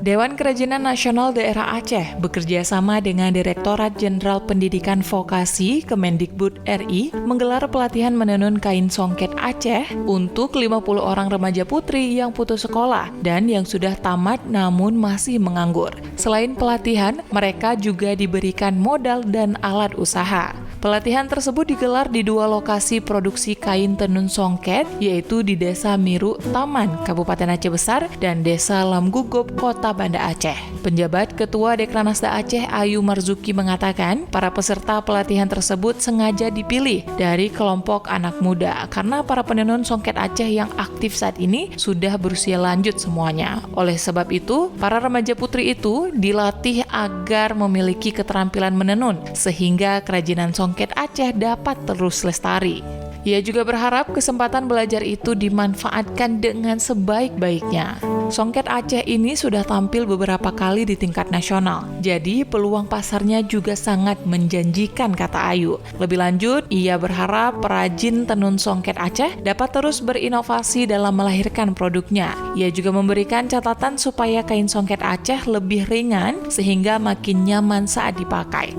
Dewan Kerajinan Nasional Daerah Aceh bekerja sama dengan Direktorat Jenderal Pendidikan Vokasi Kemendikbud RI menggelar pelatihan menenun kain songket Aceh untuk 50 orang remaja putri yang putus sekolah dan yang sudah tamat namun masih menganggur. Selain pelatihan, mereka juga diberikan modal dan alat usaha. Pelatihan tersebut digelar di 2 lokasi produksi kain tenun songket, yaitu di Desa Miru Taman, Kabupaten Aceh Besar, dan Desa Lamgugob, Kota Banda Aceh. Penjabat Ketua Dekranasda Aceh Ayu Marzuki mengatakan, para peserta pelatihan tersebut sengaja dipilih dari kelompok anak muda karena para penenun songket Aceh yang aktif saat ini sudah berusia lanjut semuanya. Oleh sebab itu, para remaja putri itu dilatih agar memiliki keterampilan menenun sehingga kerajinan songket Aceh dapat terus lestari. Ia juga berharap kesempatan belajar itu dimanfaatkan dengan sebaik-baiknya. Songket Aceh ini sudah tampil beberapa kali di tingkat nasional, jadi peluang pasarnya juga sangat menjanjikan, kata Ayu. Lebih lanjut, ia berharap perajin tenun songket Aceh dapat terus berinovasi dalam melahirkan produknya. Ia juga memberikan catatan supaya kain songket Aceh lebih ringan sehingga makin nyaman saat dipakai.